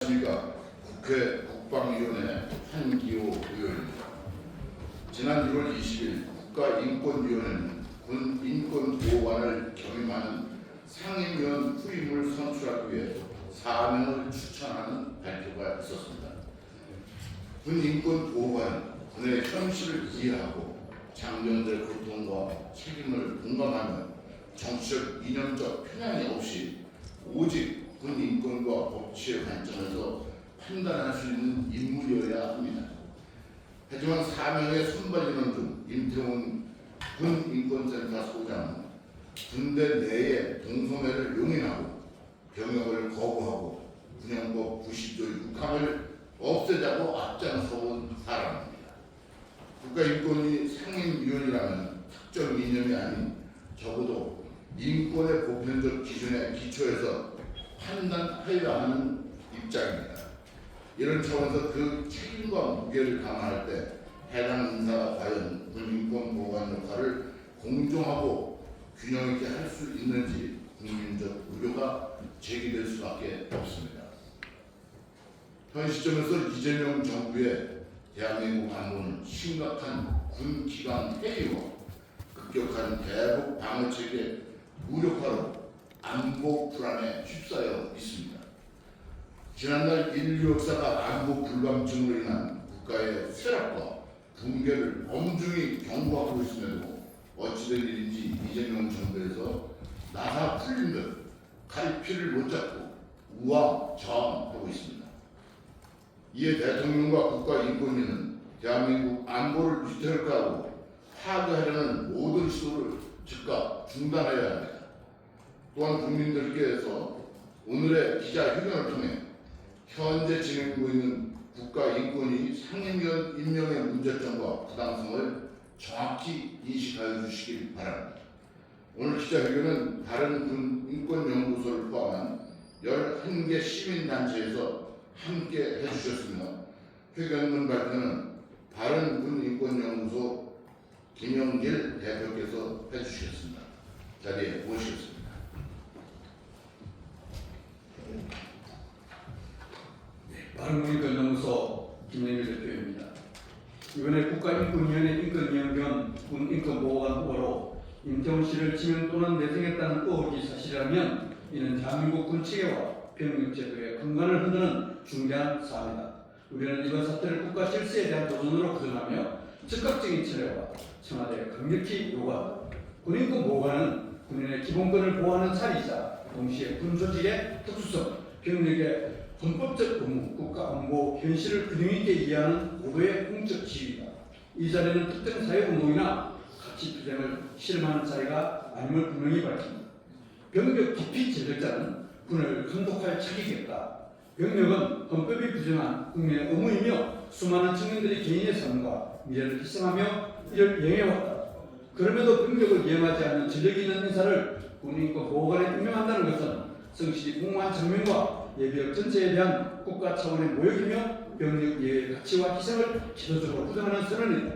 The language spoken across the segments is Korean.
안녕하십니까. 국회 국방위원회 한기호 의원입니다. 지난 1월 20일 국가인권위원회는 군 인권보호관을 겸임하는 상임위원 후임을 선출하기 위해 4명을 추천하는 발표가 있었습니다. 군 인권보호관은 군의 현실을 이해하고 장병들의 고통과 책임을 공감하며 정치적 이념적 편향이 없이 오직 군 인권과 법치의 관점에서 판단할 수 있는 인물이어야 합니다. 하지만 4명의 선발 인원 중 임태훈 군 인권센터 소장은 군대 내의 동성애를 용인하고 병역을 거부하고 군형법 90조의 육함을 없애자고 앞장서온 사람입니다. 국가인권위 상임위원이라면 특정 이념이 아닌 적어도 인권의 보편적 기준에 기초해서 판단하여야 하는 입장입니다. 이런 차원에서 그 책임과 무게를 감안할 때 해당 인사가 과연 군인권 보호관 역할을 공정하고 균형 있게 할 수 있는지 국민적 우려가 제기될 수밖에 없습니다. 현 시점에서 이재명 정부의 대한민국 안보는 심각한 군 기강 해이와 급격한 대북 방어 체계 무력화로 안보 불안에 휩싸여 있습니다. 지난날 인류 역사가 안보 불감증으로 인한 국가의 쇠락과 붕괴를 엄중히 경고하고 있음에도 어찌된 일인지 이재명 정부에서 나사 풀린 듯 갈피를 못 잡고 우왕좌왕하고 있습니다. 이에 대통령과 국가인권위는 대한민국 안보를 위태롭게하고 파괴하려는 모든 시도를 즉각 중단해야 합니다. 또한 국민들께서 오늘의 기자회견을 통해 현재 진행되고 있는 국가인권위 상임위원 임명의 문제점과 부당성을 정확히 인식하여 주시길 바랍니다. 오늘 기자회견은 다른 군 인권연구소를 포함한 11개 시민단체에서 함께 해주셨으며 회견문 발표는 바른 군 인권연구소 김영길 대표께서 해주시겠습니다. 자리에 모시겠습니다. 바른군인권연구소 김영길 대표입니다. 이번에 국가인권위원회 인권위원 겸 군인권보호관 후보로 임태훈 씨를 지명 또는 내정했다는 의혹이 사실이라면 이는 대한민국 군체계와 병력제도의 근간을 흔드는 중대한 사안이다. 우리는 이번 사태를 국가 질서에 대한 도전으로 부정하며 즉각적인 처리와 청와대에 강력히 요구한다. 군인권보호관은 군인의 기본권을 보호하는 자리이자 동시에 군조직의 특수성, 병력의 헌법적 의무, 국가안보 현실을 균형 있게 이해하는 고도의 공적 지위이다. 이 자리는 특정 사회운동이나 가치 투쟁을 실험하는 자리가 아님을 분명히 밝힌다. 병력 기피 제적자는 군을 감독할 자격이 없다. 병력은 헌법이 규정한 국민의 의무이며 수많은 청년들이 개인의 삶과 미래를 희생하며 이를 이행해왔다. 그럼에도 병력을 이행하지 않는 전력 있는 인사를 군인권 보호관에 임명한다는 것은 성실히 복무한 장면과 예비역 전체에 대한 국가 차원의 모욕이며 병력 예의 가치와 희생을 기도적으로 부정하는 선언이다.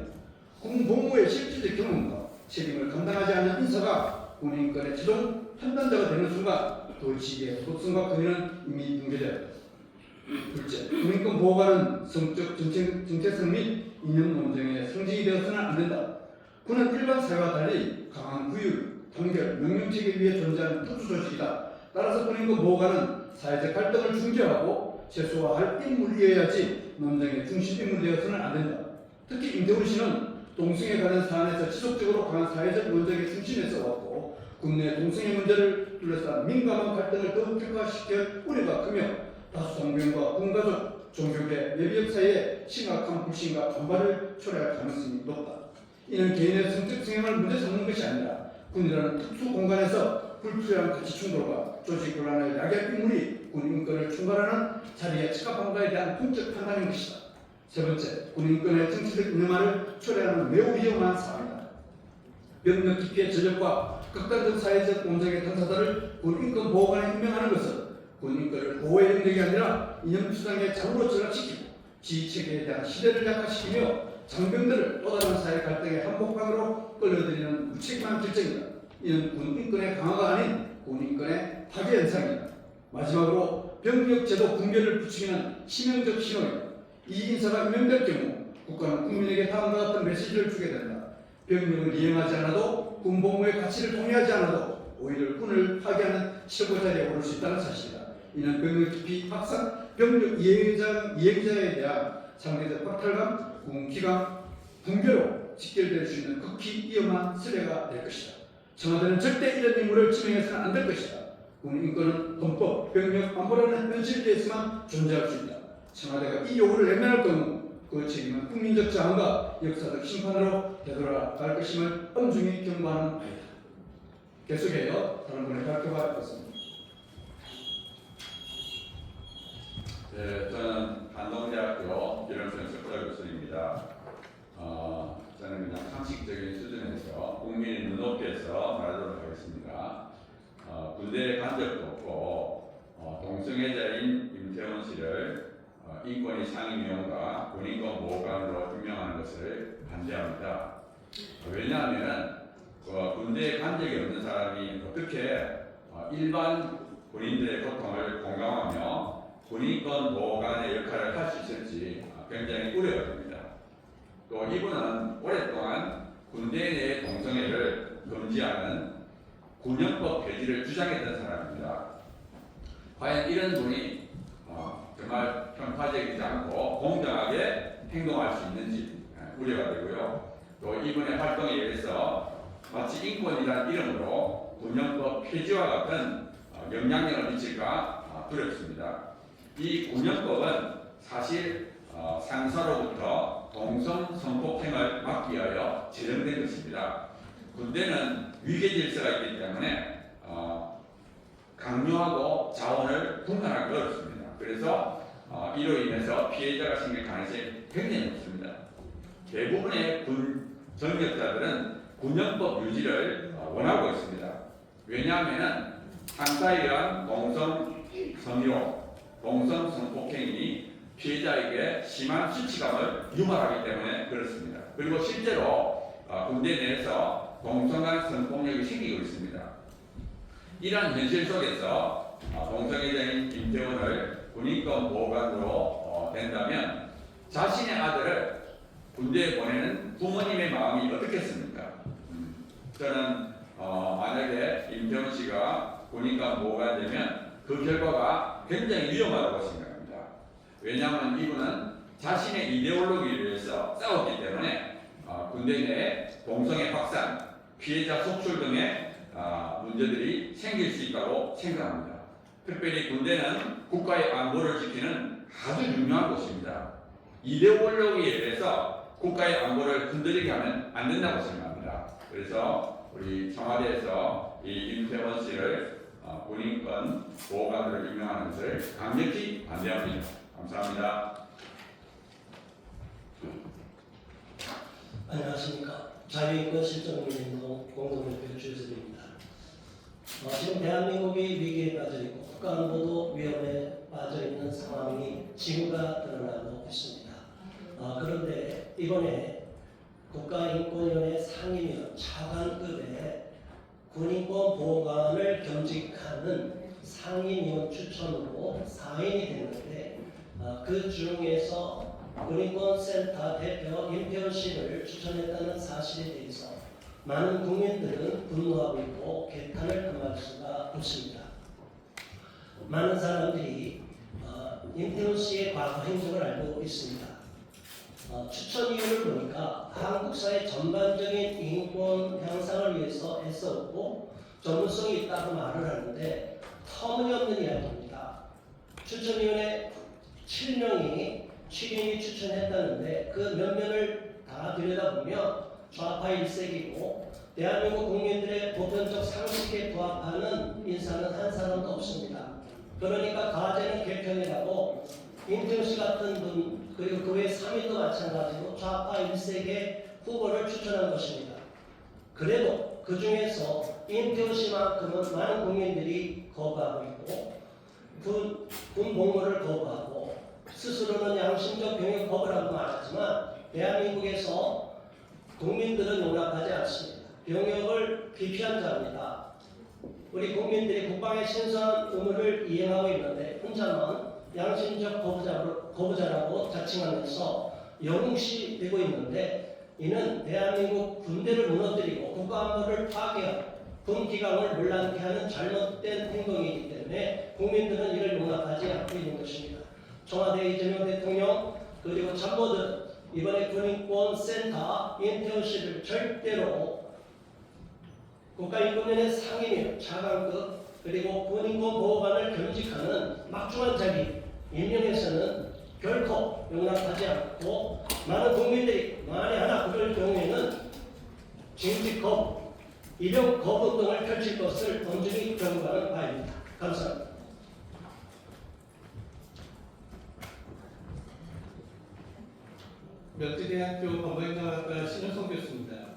군 복무의 실질적 경험과 책임을 감당하지 않는 인사가 군인권의 최종 판단자가 되는 순간 도의식의 도덕성과 권위는 이미 붕괴되었다. 둘째, 군인권 보호관은 성적 정체성 및 이념 논쟁의 성징이 되어서는 안 된다. 군은 일반 사회와 달리 강한 구율, 단결, 명령체계 위에 존재하는 특수조직이다. 따라서 군인권 보호관은 사회적 갈등을 중재하고 최소화할 인물이어야지 논쟁의 중심 인물이 되어서는 안 된다. 특히 임태훈 씨는 동성애 관련 사안에서 지속적으로 강한 사회적 논쟁의 중심에 서왔고 국내 동성애 문제를 둘러싼 민감한 갈등을 더욱 격화시킬 우려가 크며 다수 장병과 군가족, 종교계, 예비역 사이에 심각한 불신과 반발을 초래할 가능성이 높다. 이는 개인의 성적 성향을 문제 삼는 것이 아니라 군이라는 특수 공간에서 불필요한 가치 충돌과 조직 혼란을 야기할 인물이 군 인권을 총괄하는 자리에 적합한가에 대한 공적 판단인 것이다. 세 번째, 군 인권의 정치적 인허만을 초래하는 매우 위험한 사안이다. 병력 기피의 전력과 극단적 사회적 논쟁의 당사자를 군 인권 보호관에 임명하는 것은 군 인권을 보호의 영역이 아니라 이념 수장의 장으로 전락시키고 지휘체계에 대한 시대를 약화시키며 장병들을 또 다른 사회 갈등의 한복판으로 끌어들이는 무책임한 결정이다. 이는 군 인권의 강화가 아닌 군 인권의 파괴 현상이다. 마지막으로 병력제도 붕괴를 부추기는 치명적 신호입니다. 이 인사가 임명될 경우 국가는 국민에게 다음과 같은 메시지를 주게 된다. 병력을 이행하지 않아도 군복무의 가치를 동의하지 않아도 오히려 군을 파괴하는 최고자리에 오를 수 있다는 사실이다. 이는 병력 기피 확산, 병력 예기자에 대한 상대적 박탈감, 군기강, 붕괴로 직결될 수 있는 극히 위험한 사례가 될 것이다. 청와대는 절대 이런 임무를 지명해서는 안 될 것이다. 군 인권은 헌법, 병력, 안보라는 현실에서만 존재할 수 있다. 청와대가 이 요구를 외면할 경우 그 책임은 국민적 저항과 역사적 심판으로 되돌아갈 것임을 엄중히 경고하는 바이다. 계속해서 다른 분의 발표가 있습니다. 네, 저는 한동대학교 유령성 석사 교수입니다. 저는 그냥 상식적인 수준에서 국민의 눈높이에서 말하도록 하겠습니다. 군대에 간 적도 없고 동성애자인 임태원 씨를 인권위 상임위원과 군인권 보호관으로 임명하는 것을 반대합니다. 왜냐하면 군대에 간 적이 없는 사람이 어떻게 일반 군인들의 고통을 공감하며 군인권 보호관의 역할을 할 수 있을지 굉장히 우려가 됩니다. 또 이분은 오랫동안 군대 내 동성애를 금지하는 군형법 폐지를 주장했던 사람입니다. 과연 이런 분이 정말 편파적이지 않고 공정하게 행동할 수 있는지 우려가 되고요. 또 이분의 활동에 의해서 마치 인권이라는 이름으로 군형법 폐지와 같은 영향력을 미칠까 두렵습니다. 이 군형법은 사실 상사로부터 동성 성폭행을 막기 위하여 제정된 것입니다. 군대는 위계 질서가 있기 때문에 강요하고 자원을 분산하기 어렵습니다. 그래서 이로 인해서 피해자가 생길 가능성이 굉장히 높습니다. 대부분의 군 전역자들은 군형법 유지를 원하고 있습니다. 왜냐하면 상사에 의한 동성 성희롱, 동성 성폭행이 피해자에게 심한 수치감을 유발하기 때문에 그렇습니다. 그리고 실제로 군대 내에서 동성간 성폭력이 생기고 있습니다. 이러한 현실 속에서 동성애자인 임태원을 군인권 보호관으로 된다면 자신의 아들을 군대에 보내는 부모님의 마음이 어떻겠습니까? 저는 만약에 임태원 씨가 군인권 보호관 되면 그 결과가 굉장히 위험하다고 생각합니다. 왜냐하면 이분은 자신의 이데올로기를 위해서 싸웠기 때문에 군대 내 동성애 확산, 피해자 속출 등의 문제들이 생길 수 있다고 생각합니다. 특별히 군대는 국가의 안보를 지키는 아주 중요한 곳입니다. 이데올로기에 의해서 국가의 안보를 흔들리게 하면 안 된다고 생각합니다. 그래서 우리 청와대에서 이 임태원 씨를 군인권 보호관으로 임명하는 것을 강력히 반대합니다. 감사합니다. 안녕하십니까. 자유인권 실천운동 공동대표 주석입니다. 지금 대한민국이 위기에 빠져있고 국가안보도 위험에 빠져있는 상황이 징후가 드러나고 있습니다. 그런데 이번에 국가인권위원회 상임위원 차관급의 군인권 보호관을 겸직하는 상임위원 추천으로 4인이 됐는데 그 중에서 군인권센터 대표 임태원 씨를 추천했다는 사실에 대해서 많은 국민들은 분노하고 있고 개탄을 금할 수가 없습니다. 많은 사람들이 임태원 씨의 과거 행적을 알고 있습니다. 추천 이유를 보니까 한국 사회 전반적인 인권 향상을 위해서 애써왔고 전문성이 있다고 말을 하는데 터무니없는 이야기입니다. 추천위원회 7명이 7인이 추천했다는데 그 면면을 다 들여다보면 좌파 일색이고 대한민국 국민들의 보편적 상식에 부합하는 인사는 한 사람도 없습니다. 그러니까 과제는 개편이라고 임태원 씨 같은 분 그리고 그 외 3인도 마찬가지로 좌파 일색의 후보를 추천한 것입니다. 그래도 그 중에서 임태원 씨만큼은 많은 국민들이 거부하고 있고 군 복무를 거부하고 스스로는 양심적 병역 거부라고 말하지만 대한민국에서 국민들은 용납하지 않습니다. 병역을 기피한 자입니다. 우리 국민들이 국방의 신선한 의무를 이행하고 있는데 혼자만 양심적 거부자라고 자칭하면서 영웅시되고 있는데 이는 대한민국 군대를 무너뜨리고 국가안보를 파괴하고 군 기강을 혼란케 하는 잘못된 행동이기 때문에 국민들은 이를 용납하지 않고 있는 것입니다. 청와대 이재명 대통령 그리고 참모들은 이번에 군인권센터 인턴십을 절대로 국가인권위원회 상임위 차관급 그리고 군인권 보호관을 겸직하는 막중한 자리 임명해서는 결코 용납하지 않고 많은 국민들이 만에 하나 그럴 경우에는 징직 거부, 입영 거부 등을 펼칠 것을 엄중히 경고하는 바입니다. 감사합니다. 명지대학교 법무행정학과 신현성 교수입니다.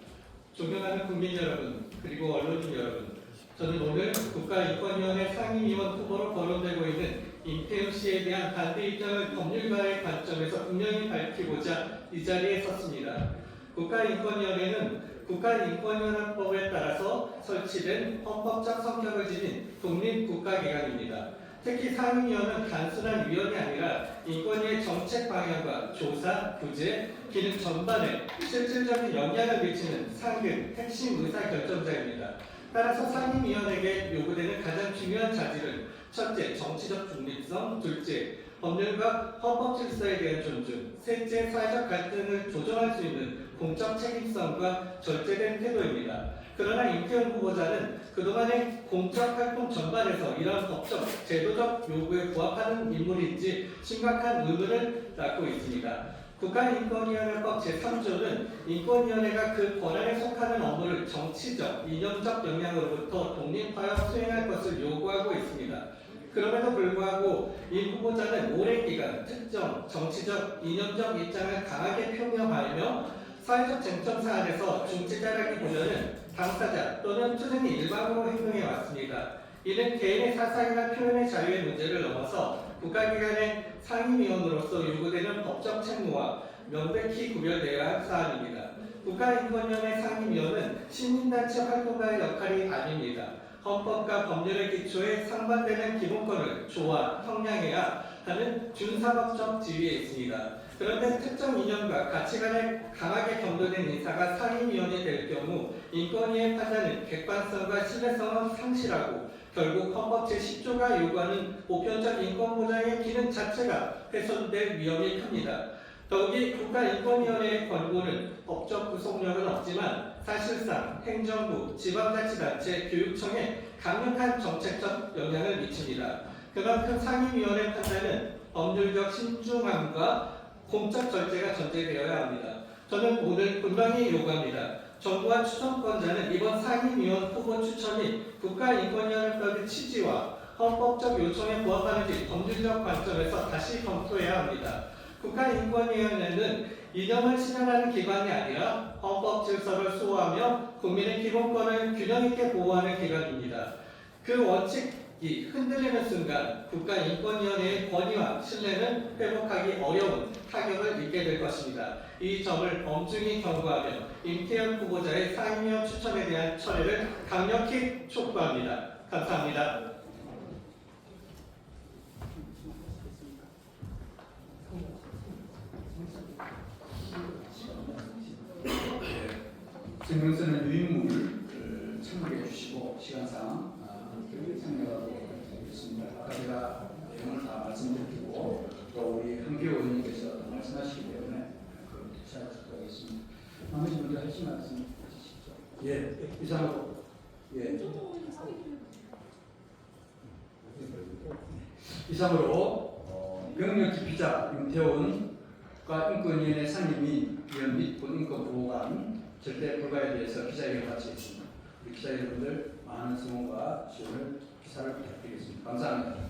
존경하는 국민 여러분, 그리고 언론인 여러분, 저는 오늘 국가인권위원회 상임위원 후보로 거론되고 있는 임태훈 씨에 대한 반대 입장을 법률가의 관점에서 분명히 밝히고자 이 자리에 섰습니다. 국가인권위원회는 국가인권위원회법에 따라서 설치된 헌법적 성격을 지닌 독립국가기관입니다. 특히 상임위원은 단순한 위원이 아니라 인권위의 정책 방향과 조사, 구제, 기능 전반에 실질적인 영향을 미치는 상근, 핵심 의사결정자입니다. 따라서 상임위원에게 요구되는 가장 중요한 자질은 첫째, 정치적 중립성, 둘째, 법률과 헌법 질서에 대한 존중, 셋째, 사회적 갈등을 조정할 수 있는 공적 책임성과 절제된 태도입니다. 그러나 임태훈 후보자는 그동안의 공적 활동 전반에서 이러한 법적, 제도적 요구에 부합하는 인물인지 심각한 의문을 낳고 있습니다. 국가인권위원회법 제3조는 인권위원회가 그 권한에 속하는 업무를 정치적, 이념적 영향으로부터 독립하여 수행할 것을 요구하고 있습니다. 그럼에도 불구하고 이 후보자는 오랜 기간 특정 정치적, 이념적 입장을 강하게 표명하며 사회적 쟁점 사안에서 중지자라기보다는 당사자 또는 투쟁이 일방으로 행동해 왔습니다. 이는 개인의 사상이나 표현의 자유의 문제를 넘어서 국가기관의 상임위원으로서 요구되는 법적 책무와 명백히 구별되어야 할 사안입니다. 국가인권위원회 상임위원은 시민단체 활동가의 역할이 아닙니다. 헌법과 법률의 기초에 상반되는 기본권을 조화, 형량해야 하는 준사법적 지위에 있습니다. 그런데 특정 이념과 가치관에 강하게 경도된 인사가 상임위원이 될 경우 인권위의 판단은 객관성과 신뢰성을 상실하고 결국 헌법 제10조가 요구하는 보편적 인권 보장의 기능 자체가 훼손될 위험이 큽니다. 더욱이 국가인권위원회의 권고는 법적 구속력은 없지만 사실상 행정부, 지방자치단체, 교육청에 강력한 정책적 영향을 미칩니다. 그만큼 상임위원회 판단은 법률적 신중함과 공적 절제가 전제되어야 합니다. 저는 오늘 분명히 요구합니다. 정부와 추천권자는 이번 상임위원 후보 추천이 국가인권위원회법의 취지와 헌법적 요청에 부합하는지 법률적 관점에서 다시 검토해야 합니다. 국가인권위원회는 이념을 실현하는 기관이 아니라 헌법 질서를 수호하며 국민의 기본권을 균형 있게 보호하는 기관입니다. 그 원칙이 흔들리는 순간 국가인권위원회의 권위와 신뢰는 회복하기 어려운 타격을 입게 될 것입니다. 이 점을 엄중히 경고하며 임태현 후보자의 상임위원 추천에 대한 철회를 강력히 촉구합니다. 감사합니다. 증명서는 유인물 참고해 주시고 시간상 참여하도록 하겠습니다. 아까 제가 내용을 다 말씀드리고 또 우리 한교 의원님께서 말씀하시기 때문에 그걸 찾아뵙도록 하겠습니다. 나머지 분들 하실 말씀 해주시죠. 예, 이상으로 이상으로 명령 기피자 윤태원과 인권위원회 상임위원 및 본인권보호관 절대 불가에 대해서 기자회견을 마치겠습니다. 우리 기자 여러분들 많은 성원과 지원을 기사를 부탁드리겠습니다. 감사합니다.